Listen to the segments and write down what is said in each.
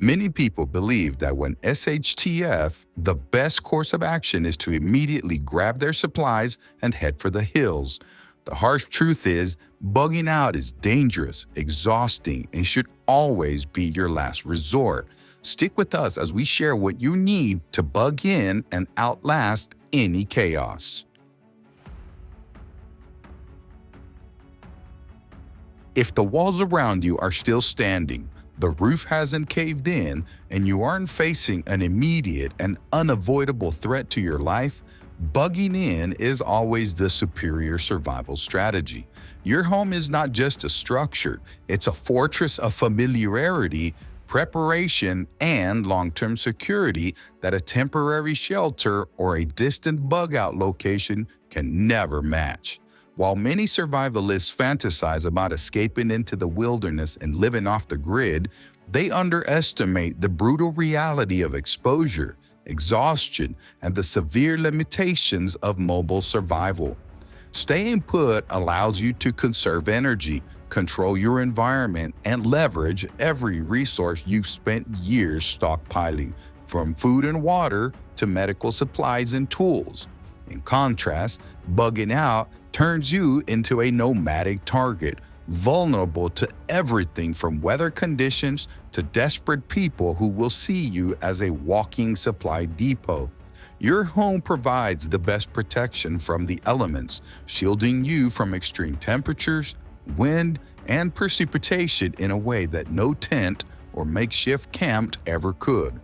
Many people believe that when SHTF, the best course of action is to immediately grab their supplies and head for the hills. The harsh truth is, bugging out is dangerous, exhausting, and should always be your last resort. Stick with us as we share what you need to bug in and outlast any chaos. If the walls around you are still standing, the roof hasn't caved in, and you aren't facing an immediate and unavoidable threat to your life, bugging in is always the superior survival strategy. Your home is not just a structure, it's a fortress of familiarity, preparation, and long-term security that a temporary shelter or a distant bug-out location can never match. While many survivalists fantasize about escaping into the wilderness and living off the grid, they underestimate the brutal reality of exposure, exhaustion, and the severe limitations of mobile survival. Staying put allows you to conserve energy, control your environment, and leverage every resource you've spent years stockpiling, from food and water to medical supplies and tools. In contrast, bugging out turns you into a nomadic target, vulnerable to everything from weather conditions to desperate people who will see you as a walking supply depot. Your home provides the best protection from the elements, shielding you from extreme temperatures, wind, and precipitation in a way that no tent or makeshift camp ever could.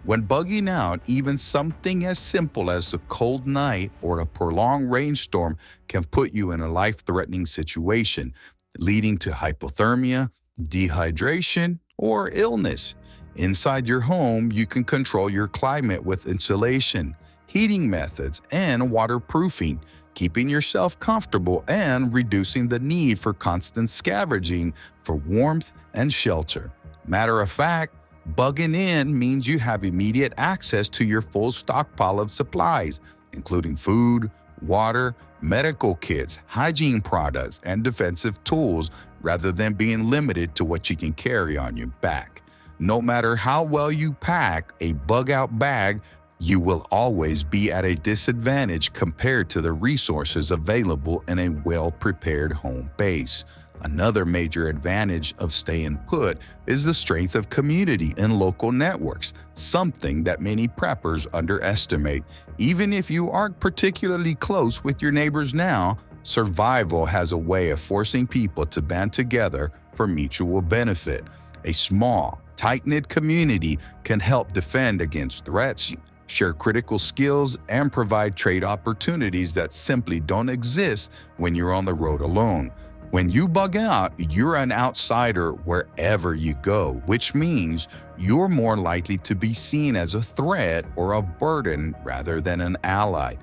When bugging out, even something as simple as a cold night or a prolonged rainstorm can put you in a life-threatening situation, leading to hypothermia, dehydration, or illness. Inside your home, you can control your climate with insulation, heating methods, and waterproofing, keeping yourself comfortable and reducing the need for constant scavenging for warmth and shelter. Matter of fact, bugging in means you have immediate access to your full stockpile of supplies, including food, water, medical kits, hygiene products, and defensive tools, rather than being limited to what you can carry on your back. No matter how well you pack a bug-out bag, you will always be at a disadvantage compared to the resources available in a well-prepared home base. Another major advantage of staying put is the strength of community and local networks, something that many preppers underestimate. Even if you aren't particularly close with your neighbors now, survival has a way of forcing people to band together for mutual benefit. A small, tight-knit community can help defend against threats, share critical skills, and provide trade opportunities that simply don't exist when you're on the road alone. When you bug out, you're an outsider wherever you go, which means you're more likely to be seen as a threat or a burden rather than an ally.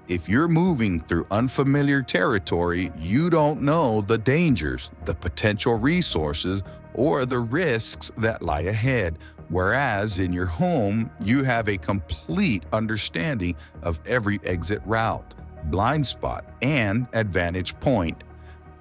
If you're moving through unfamiliar territory, you don't know the dangers, the potential resources, or the risks that lie ahead. Whereas in your home, you have a complete understanding of every exit route, blind spot, and advantage point.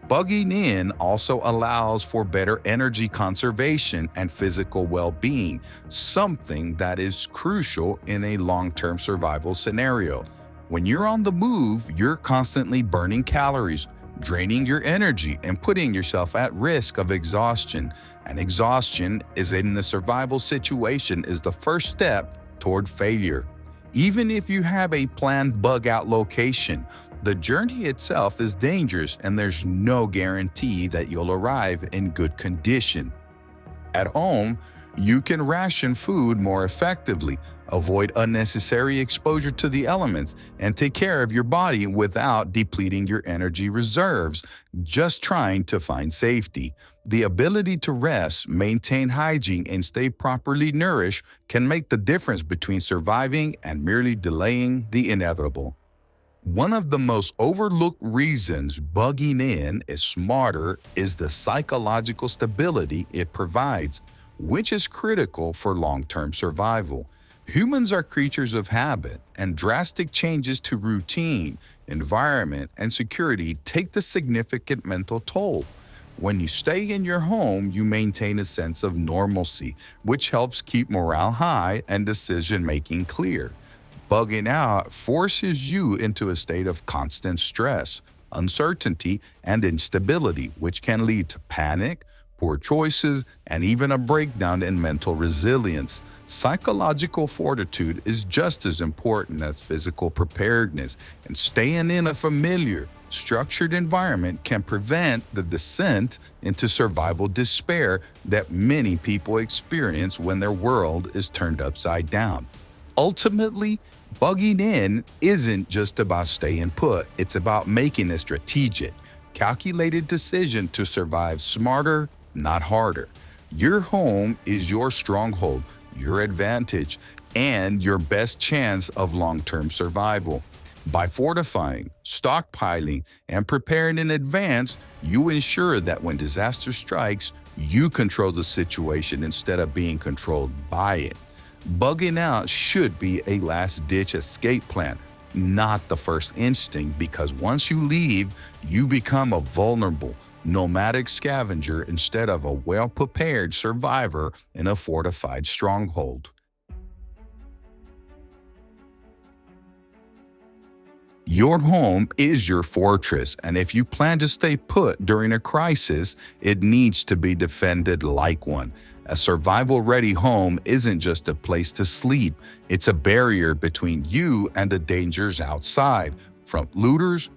Bugging in also allows for better energy conservation and physical well-being, something that is crucial in a long-term survival scenario. When you're on the move, you're constantly burning calories, draining your energy, and putting yourself at risk of exhaustion. And exhaustion is in the survival situation is the first step toward failure. Even if you have a planned bug-out location, the journey itself is dangerous and there's no guarantee that you'll arrive in good condition. At home, you can ration food more effectively, avoid unnecessary exposure to the elements, and take care of your body without depleting your energy reserves, just trying to find safety. The ability to rest, maintain hygiene, and stay properly nourished can make the difference between surviving and merely delaying the inevitable. One of the most overlooked reasons bugging in is smarter is the psychological stability it provides, which is critical for long-term survival. Humans are creatures of habit, and drastic changes to routine, environment, and security take the significant mental toll. When you stay in your home, you maintain a sense of normalcy, which helps keep morale high and decision-making clear. Bugging out forces you into a state of constant stress, uncertainty, and instability, which can lead to panic, poor choices, and even a breakdown in mental resilience. Psychological fortitude is just as important as physical preparedness, and staying in a familiar, structured environment can prevent the descent into survival despair that many people experience when their world is turned upside down. Ultimately, bugging in isn't just about staying put, it's about making a strategic, calculated decision to survive smarter, not harder. Your home is your stronghold, your advantage, and your best chance of long-term survival. By fortifying, stockpiling, and preparing in advance, you ensure that when disaster strikes, you control the situation instead of being controlled by it. Bugging out should be a last-ditch escape plan, not the first instinct, because once you leave, you become a vulnerable, nomadic scavenger instead of a well-prepared survivor in a fortified stronghold. Your home is your fortress, and if you plan to stay put during a crisis, it needs to be defended like one. A survival-ready home isn't just a place to sleep, it's a barrier between you and the dangers outside, from looters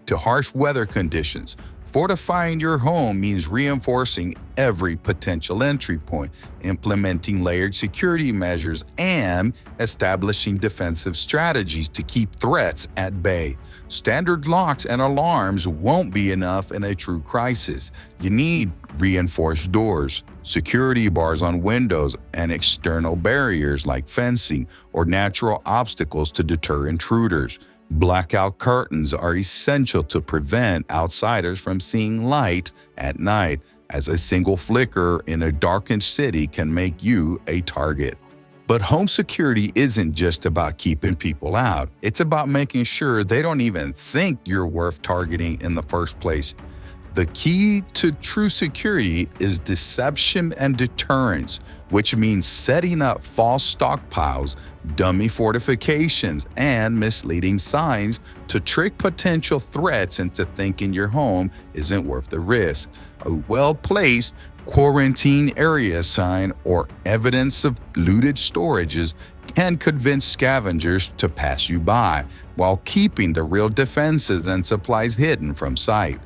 to harsh weather conditions. Fortifying your home means reinforcing every potential entry point, implementing layered security measures, and establishing defensive strategies to keep threats at bay. Standard locks and alarms won't be enough in a true crisis. You need reinforced doors, security bars on windows, and external barriers like fencing or natural obstacles to deter intruders. Blackout curtains are essential to prevent outsiders from seeing light at night, as a single flicker in a darkened city can make you a target. But home security isn't just about keeping people out. It's about making sure they don't even think you're worth targeting in the first place. The key to true security is deception and deterrence, which means setting up false stockpiles, dummy fortifications, and misleading signs to trick potential threats into thinking your home isn't worth the risk. A well-placed quarantine area sign or evidence of looted storages can convince scavengers to pass you by, while keeping the real defenses and supplies hidden from sight.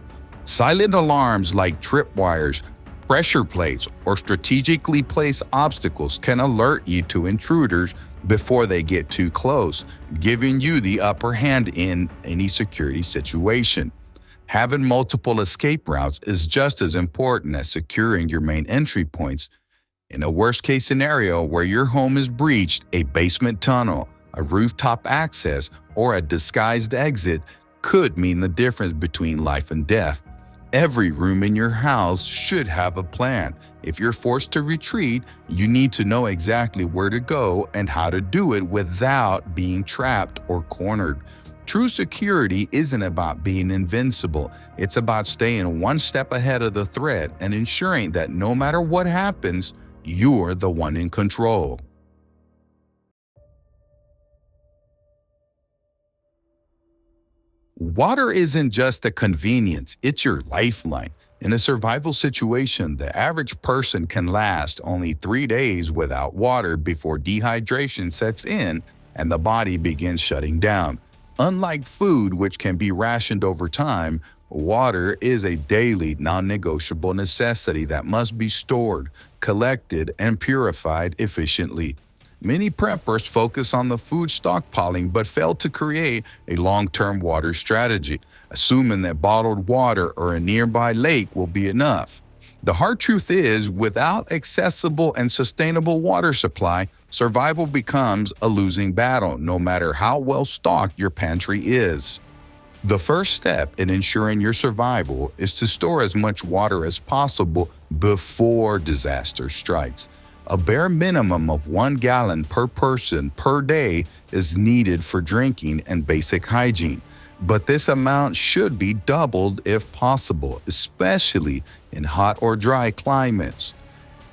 Silent alarms like tripwires, pressure plates, or strategically placed obstacles can alert you to intruders before they get too close, giving you the upper hand in any security situation. Having multiple escape routes is just as important as securing your main entry points. In a worst-case scenario where your home is breached, a basement tunnel, a rooftop access, or a disguised exit could mean the difference between life and death. Every room in your house should have a plan. If you're forced to retreat, you need to know exactly where to go and how to do it without being trapped or cornered. True security isn't about being invincible. It's about staying one step ahead of the threat and ensuring that no matter what happens, you're the one in control. Water isn't just a convenience, it's your lifeline. In a survival situation, the average person can last only 3 days without water before dehydration sets in and the body begins shutting down. Unlike food, which can be rationed over time, water is a daily, non-negotiable necessity that must be stored, collected, and purified efficiently. Many preppers focus on the food stockpiling but fail to create a long-term water strategy, assuming that bottled water or a nearby lake will be enough. The hard truth is, without accessible and sustainable water supply, survival becomes a losing battle, no matter how well stocked your pantry is. The first step in ensuring your survival is to store as much water as possible before disaster strikes. A bare minimum of 1 gallon per person per day is needed for drinking and basic hygiene. but this amount should be doubled if possible, especially in hot or dry climates.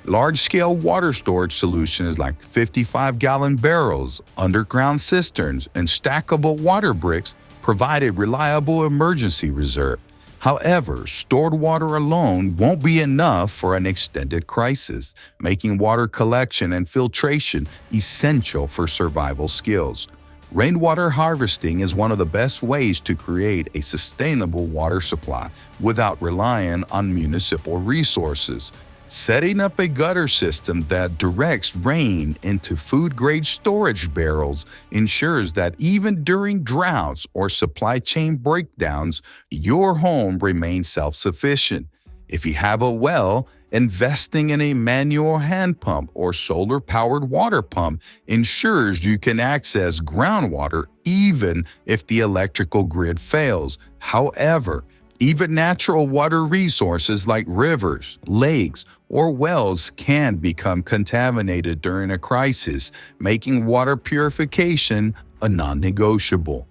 Large-scale water storage solutions like 55-gallon barrels, underground cisterns, and stackable water bricks provide a reliable emergency reserve. However, stored water alone won't be enough for an extended crisis, making water collection and filtration essential for survival skills. Rainwater harvesting is one of the best ways to create a sustainable water supply without relying on municipal resources. Setting up a gutter system that directs rain into food-grade storage barrels ensures that even during droughts or supply chain breakdowns, your home remains self-sufficient. If you have a well, investing in a manual hand pump or solar-powered water pump ensures you can access groundwater even if the electrical grid fails. However, even natural water resources like rivers, lakes, or wells can become contaminated during a crisis, making water purification a non-negotiable.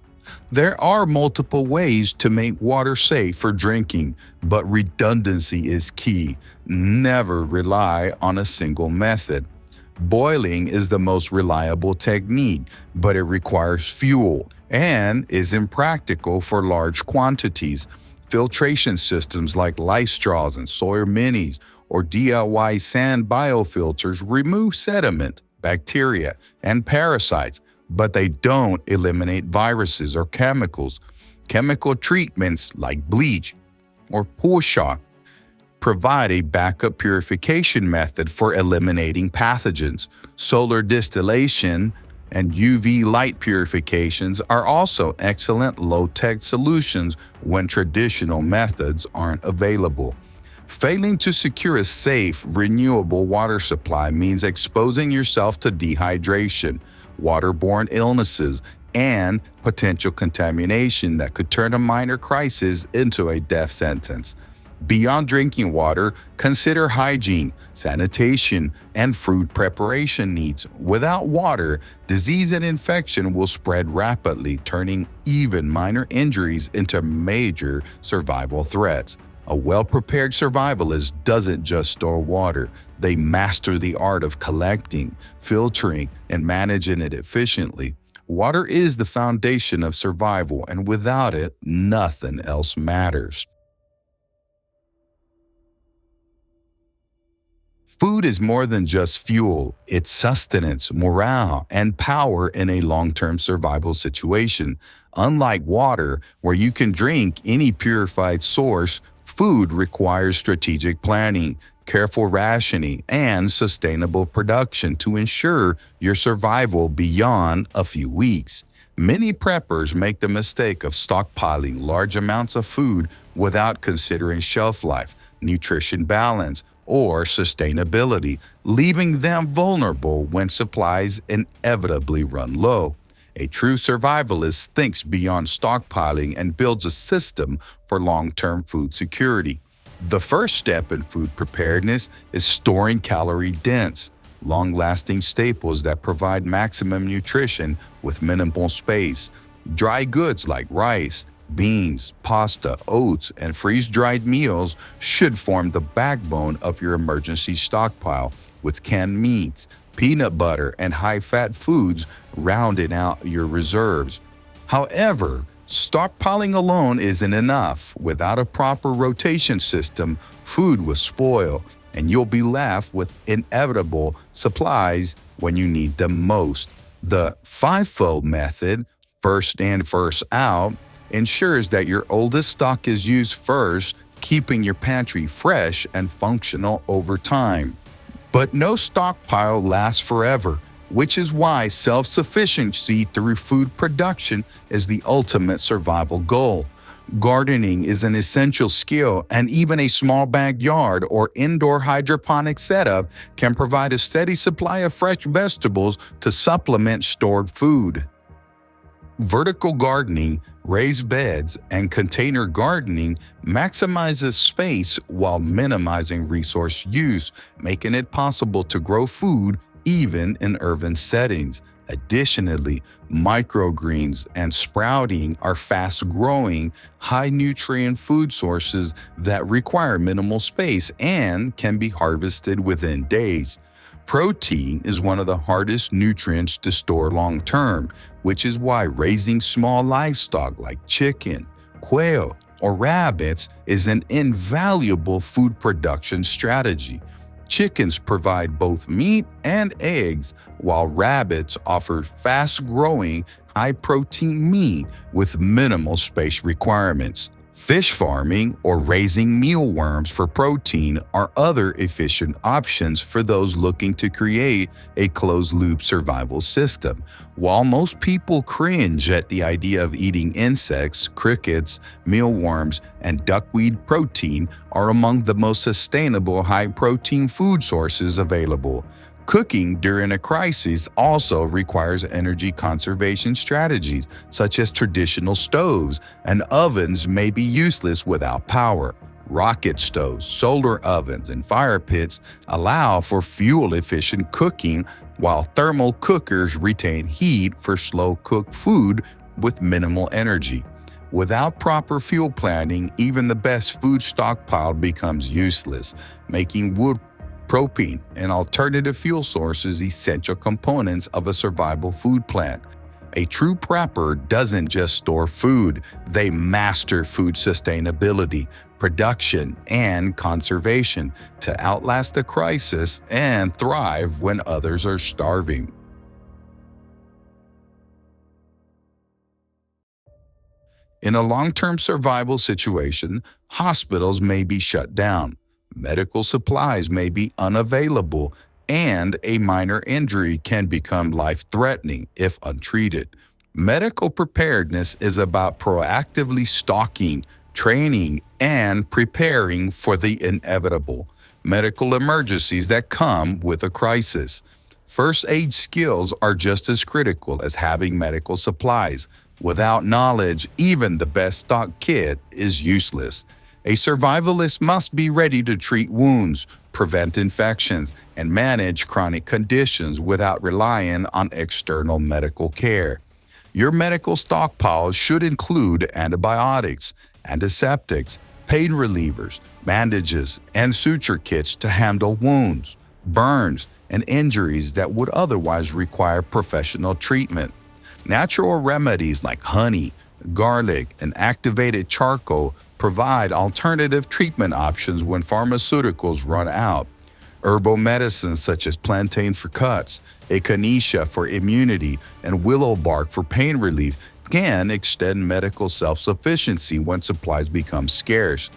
There are multiple ways to make water safe for drinking, but redundancy is key. Never rely on a single method. Boiling is the most reliable technique, but it requires fuel and is impractical for large quantities. Filtration systems like light straws and Sawyer Minis or DIY sand biofilters remove sediment, bacteria, and parasites, but they don't eliminate viruses or chemicals. Chemical treatments like bleach or pool shock provide a backup purification method for eliminating pathogens. Solar distillation and UV light purifications are also excellent low-tech solutions when traditional methods aren't available. Failing to secure a safe, renewable water supply means exposing yourself to dehydration, waterborne illnesses, and potential contamination that could turn a minor crisis into a death sentence. Beyond drinking water, consider hygiene, sanitation, and food preparation needs. Without water, disease and infection will spread rapidly, turning even minor injuries into major survival threats. A well-prepared survivalist doesn't just store water. They master the art of collecting, filtering, and managing it efficiently. Water is the foundation of survival, and without it, nothing else matters. Food is more than just fuel. It's sustenance, morale, and power in a long-term survival situation. Unlike water, where you can drink any purified source, food requires strategic planning, careful rationing, and sustainable production to ensure your survival beyond a few weeks. Many preppers make the mistake of stockpiling large amounts of food without considering shelf life, nutrition balance, or sustainability, leaving them vulnerable when supplies inevitably run low. A true survivalist thinks beyond stockpiling and builds a system for long-term food security. The first step in food preparedness is storing calorie-dense, long-lasting staples that provide maximum nutrition with minimal space. Dry goods like rice, beans, pasta, oats, and freeze-dried meals should form the backbone of your emergency stockpile, with canned meats, peanut butter, and high-fat foods rounding out your reserves. However, stockpiling alone isn't enough. Without a proper rotation system, food will spoil, and you'll be left with inevitable supplies when you need them most. The five-fold method, first in, first out, ensures that your oldest stock is used first, keeping your pantry fresh and functional over time. But no stockpile lasts forever, which is why self-sufficiency through food production is the ultimate survival goal. Gardening is an essential skill, and even a small backyard or indoor hydroponic setup can provide a steady supply of fresh vegetables to supplement stored food. Vertical gardening, raised beds, and container gardening maximizes space while minimizing resource use, making it possible to grow food even in urban settings. Additionally, microgreens and sprouting are fast-growing, high-nutrient food sources that require minimal space and can be harvested within days. Protein is one of the hardest nutrients to store long-term, which is why raising small livestock like chicken, quail, or rabbits is an invaluable food production strategy. Chickens provide both meat and eggs, while rabbits offer fast-growing, high-protein meat with minimal space requirements. Fish farming or raising mealworms for protein are other efficient options for those looking to create a closed-loop survival system. While most people cringe at the idea of eating insects, crickets, mealworms, and duckweed protein are among the most sustainable high-protein food sources available. Cooking during a crisis also requires energy conservation strategies, such as traditional stoves, and ovens may be useless without power. Rocket stoves, solar ovens, and fire pits allow for fuel-efficient cooking, while thermal cookers retain heat for slow-cooked food with minimal energy. Without proper fuel planning, even the best food stockpile becomes useless, making wood, propane, and alternative fuel sources essential components of a survival food plan. A true prepper doesn't just store food, they master food sustainability, production, and conservation to outlast the crisis and thrive when others are starving. In a long-term survival situation, hospitals may be shut down. Medical supplies may be unavailable, and a minor injury can become life-threatening if untreated. Medical preparedness is about proactively stocking, training, and preparing for the inevitable medical emergencies that come with a crisis. First aid skills are just as critical as having medical supplies. Without knowledge, even the best stocked kit is useless. A survivalist must be ready to treat wounds, prevent infections, and manage chronic conditions without relying on external medical care. Your medical stockpile should include antibiotics, antiseptics, pain relievers, bandages, and suture kits to handle wounds, burns, and injuries that would otherwise require professional treatment. Natural remedies like honey, garlic, and activated charcoal provide alternative treatment options when pharmaceuticals run out. Herbal medicines such as plantain for cuts, echinacea for immunity, and willow bark for pain relief can extend medical self-sufficiency when supplies become scarce.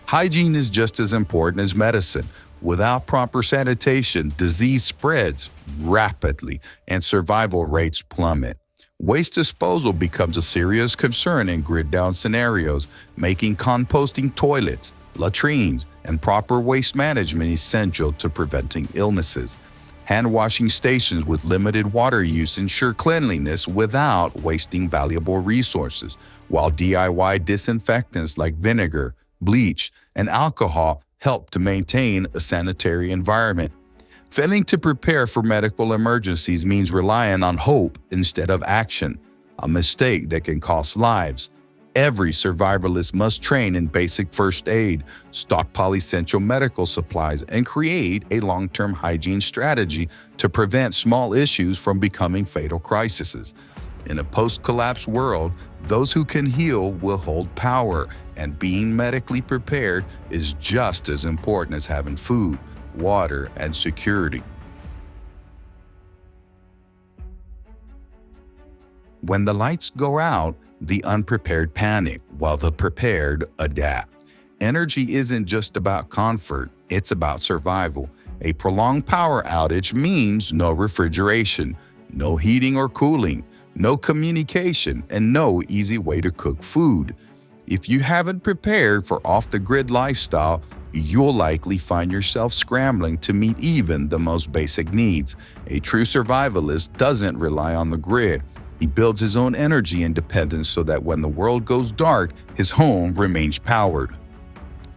Hygiene is just as important as medicine. Without proper sanitation, disease spreads rapidly and survival rates plummet. Waste disposal becomes a serious concern in grid-down scenarios, making composting toilets, latrines, and proper waste management essential to preventing illnesses. Hand-washing stations with limited water use ensure cleanliness without wasting valuable resources, while DIY disinfectants like vinegar, bleach, and alcohol help to maintain a sanitary environment. Failing to prepare for medical emergencies means relying on hope instead of action, a mistake that can cost lives. Every survivalist must train in basic first aid, stockpile essential medical supplies, and create a long-term hygiene strategy to prevent small issues from becoming fatal crises. In a post-collapse world, those who can heal will hold power, and being medically prepared is just as important as having food, water, and security. When the lights go out, the unprepared panic, while the prepared adapt. Energy isn't just about comfort, it's about survival. A prolonged power outage means no refrigeration, no heating or cooling, no communication, and no easy way to cook food. If you haven't prepared for off-the-grid lifestyle, you'll likely find yourself scrambling to meet even the most basic needs. A true survivalist doesn't rely on the grid. He builds his own energy independence so that when the world goes dark, his home remains powered.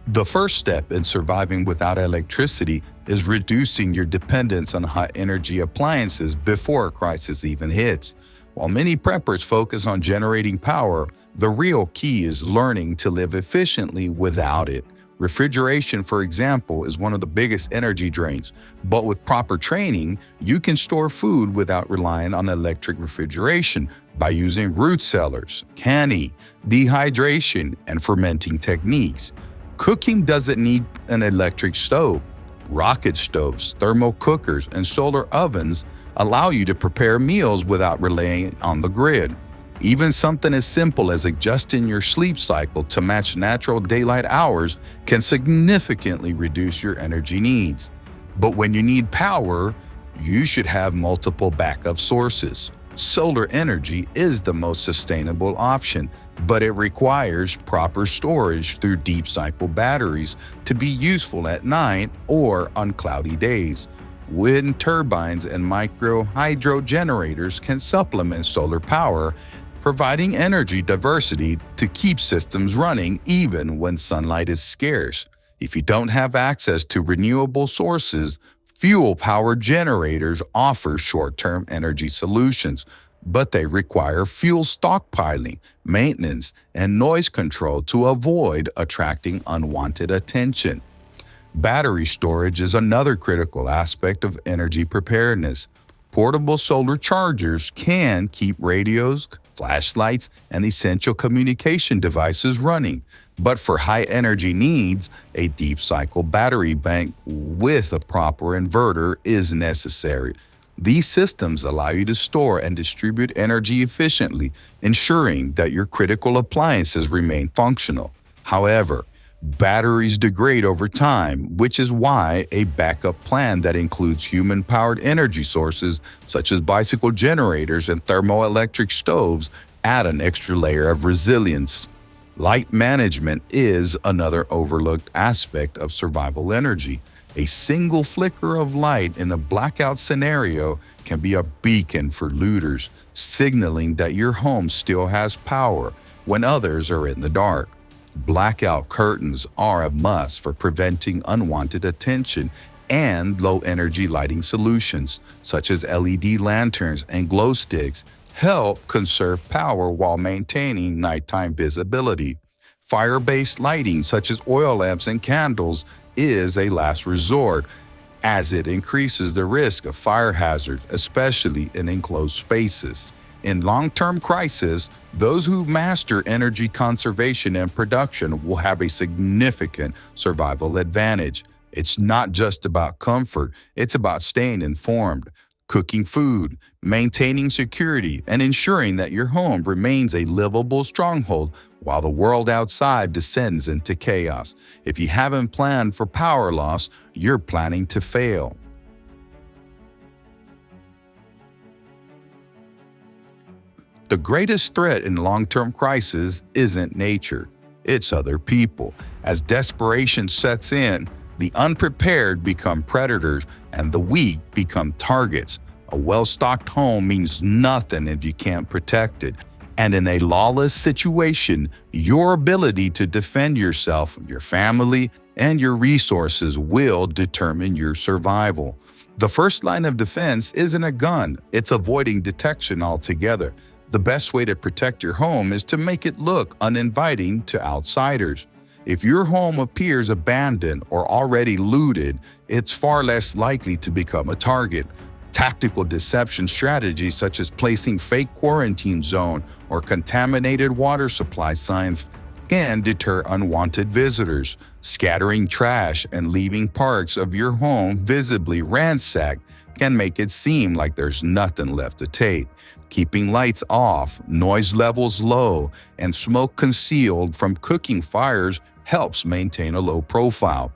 The first step in surviving without electricity is reducing your dependence on high-energy appliances before a crisis even hits. While many preppers focus on generating power, the real key is learning to live efficiently without it. Refrigeration, for example, is one of the biggest energy drains, but with proper training, you can store food without relying on electric refrigeration by using root cellars, canning, dehydration, and fermenting techniques. Cooking doesn't need an electric stove. Rocket stoves, thermal cookers, and solar ovens allow you to prepare meals without relying on the grid. Even something as simple as adjusting your sleep cycle to match natural daylight hours can significantly reduce your energy needs. But when you need power, you should have multiple backup sources. Solar energy is the most sustainable option, but it requires proper storage through deep cycle batteries to be useful at night or on cloudy days. Wind turbines and micro hydro generators can supplement solar power, providing energy diversity to keep systems running even when sunlight is scarce. If you don't have access to renewable sources, fuel-powered generators offer short-term energy solutions, but they require fuel stockpiling, maintenance, and noise control to avoid attracting unwanted attention. Battery storage is another critical aspect of energy preparedness. Portable solar chargers can keep radios, flashlights, and essential communication devices running. But for high-energy needs, a deep-cycle battery bank with a proper inverter is necessary. These systems allow you to store and distribute energy efficiently, ensuring that your critical appliances remain functional. However, batteries degrade over time, which is why a backup plan that includes human-powered energy sources such as bicycle generators and thermoelectric stoves add an extra layer of resilience. Light management is another overlooked aspect of survival energy. A single flicker of light in a blackout scenario can be a beacon for looters, signaling that your home still has power when others are in the dark. Blackout curtains are a must for preventing unwanted attention, and low-energy lighting solutions, such as LED lanterns and glow sticks, help conserve power while maintaining nighttime visibility. Fire-based lighting, such as oil lamps and candles, is a last resort, as it increases the risk of fire hazards, especially in enclosed spaces. In long-term crisis, those who master energy conservation and production will have a significant survival advantage. It's not just about comfort, it's about staying informed, cooking food, maintaining security, and ensuring that your home remains a livable stronghold while the world outside descends into chaos. If you haven't planned for power loss, you're planning to fail. The greatest threat in long-term crisis isn't nature, it's other people. As desperation sets in, the unprepared become predators and the weak become targets. A well-stocked home means nothing if you can't protect it. And in a lawless situation, your ability to defend yourself, your family, and your resources will determine your survival. The first line of defense isn't a gun, it's avoiding detection altogether. The best way to protect your home is to make it look uninviting to outsiders. If your home appears abandoned or already looted, it's far less likely to become a target. Tactical deception strategies such as placing fake quarantine zone or contaminated water supply signs can deter unwanted visitors. Scattering trash and leaving parts of your home visibly ransacked can make it seem like there's nothing left to take. Keeping lights off, noise levels low, and smoke concealed from cooking fires helps maintain a low profile.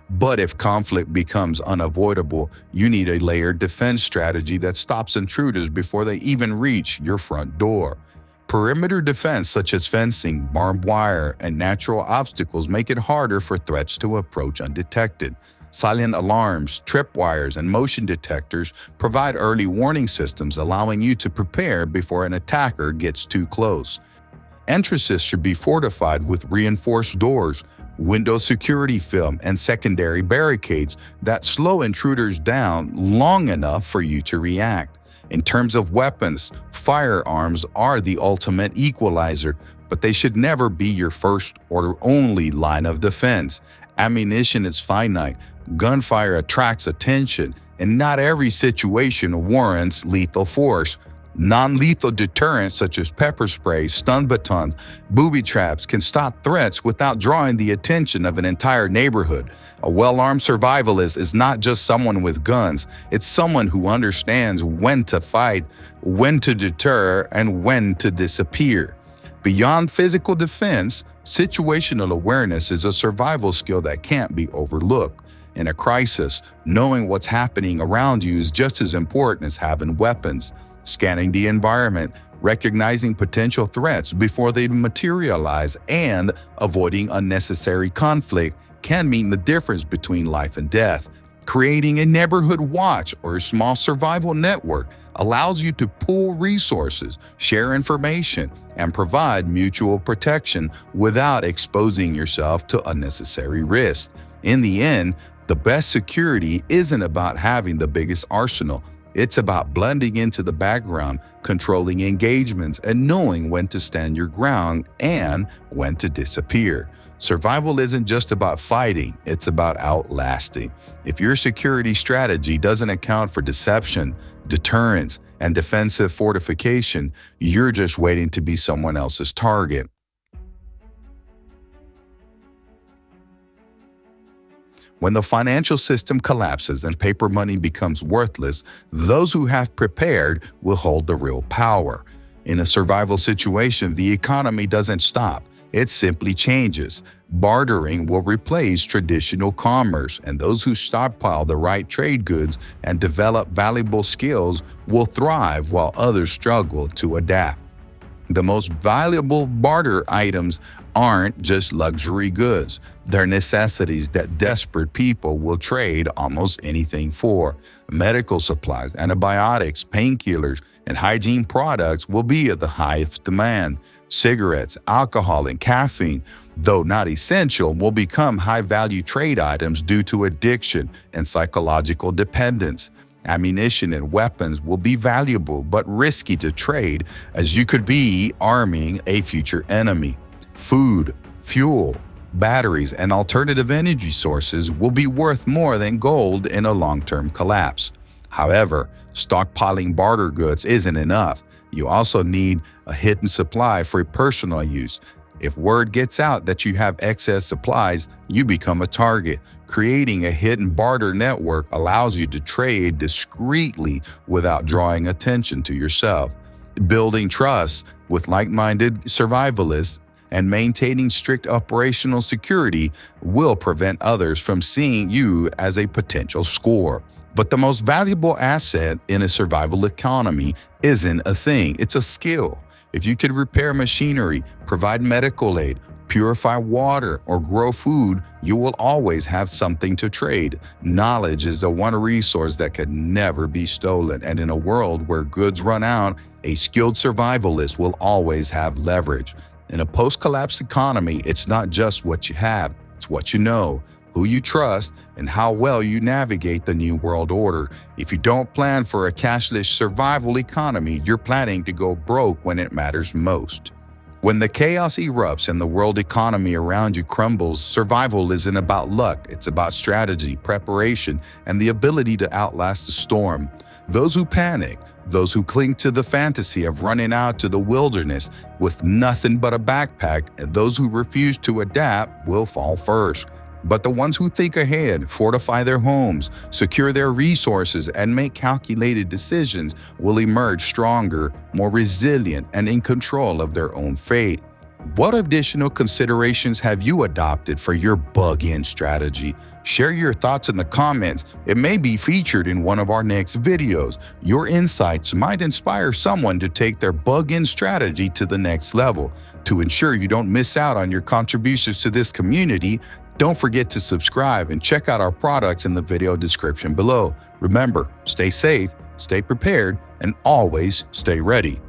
But if conflict becomes unavoidable, you need a layered defense strategy that stops intruders before they even reach your front door. Perimeter defense such as fencing, barbed wire, and natural obstacles make it harder for threats to approach undetected. Silent alarms, tripwires, and motion detectors provide early warning systems allowing you to prepare before an attacker gets too close. Entrances should be fortified with reinforced doors, window security film, and secondary barricades that slow intruders down long enough for you to react. In terms of weapons, firearms are the ultimate equalizer, but they should never be your first or only line of defense. Ammunition is finite, gunfire attracts attention, and not every situation warrants lethal force. Non-lethal deterrents such as pepper spray, stun batons, booby traps can stop threats without drawing the attention of an entire neighborhood. A well-armed survivalist is not just someone with guns, it's someone who understands when to fight, when to deter, and when to disappear. Beyond physical defense, situational awareness is a survival skill that can't be overlooked. In a crisis, knowing what's happening around you is just as important as having weapons. Scanning the environment, recognizing potential threats before they materialize, and avoiding unnecessary conflict can mean the difference between life and death. Creating a neighborhood watch or a small survival network allows you to pool resources, share information, and provide mutual protection without exposing yourself to unnecessary risk. In the end, the best security isn't about having the biggest arsenal. It's about blending into the background, controlling engagements, and knowing when to stand your ground and when to disappear. Survival isn't just about fighting, it's about outlasting. If your security strategy doesn't account for deception, deterrence, and defensive fortification, you're just waiting to be someone else's target. When the financial system collapses and paper money becomes worthless, those who have prepared will hold the real power. In a survival situation, the economy doesn't stop. It simply changes. Bartering will replace traditional commerce, and those who stockpile the right trade goods and develop valuable skills will thrive while others struggle to adapt. The most valuable barter items aren't just luxury goods. They're necessities that desperate people will trade almost anything for. Medical supplies, antibiotics, painkillers, and hygiene products will be at the highest demand. Cigarettes, alcohol, and caffeine, though not essential, will become high-value trade items due to addiction and psychological dependence. Ammunition and weapons will be valuable but risky to trade, as you could be arming a future enemy. Food, fuel, batteries, and alternative energy sources will be worth more than gold in a long-term collapse. However, stockpiling barter goods isn't enough. You also need a hidden supply for personal use. If word gets out that you have excess supplies, you become a target. Creating a hidden barter network allows you to trade discreetly without drawing attention to yourself. Building trust with like-minded survivalists and maintaining strict operational security will prevent others from seeing you as a potential score. But the most valuable asset in a survival economy isn't a thing, it's a skill. If you can repair machinery, provide medical aid, purify water, or grow food, you will always have something to trade. Knowledge is the one resource that can never be stolen, and in a world where goods run out, a skilled survivalist will always have leverage. In a post-collapse economy, it's not just what you have, it's what you know, who you trust, and how well you navigate the new world order. If you don't plan for a cashless survival economy, you're planning to go broke when it matters most. When the chaos erupts and the world economy around you crumbles, survival isn't about luck, it's about strategy, preparation, and the ability to outlast the storm. Those who panic, those who cling to the fantasy of running out to the wilderness with nothing but a backpack, and those who refuse to adapt will fall first. But the ones who think ahead, fortify their homes, secure their resources, and make calculated decisions will emerge stronger, more resilient, and in control of their own fate. What additional considerations have you adopted for your bug-in strategy? Share your thoughts in the comments. It may be featured in one of our next videos. Your insights might inspire someone to take their bug-in strategy to the next level. To ensure you don't miss out on your contributions to this community, don't forget to subscribe and check out our products in the video description below. Remember, stay safe, stay prepared, and always stay ready.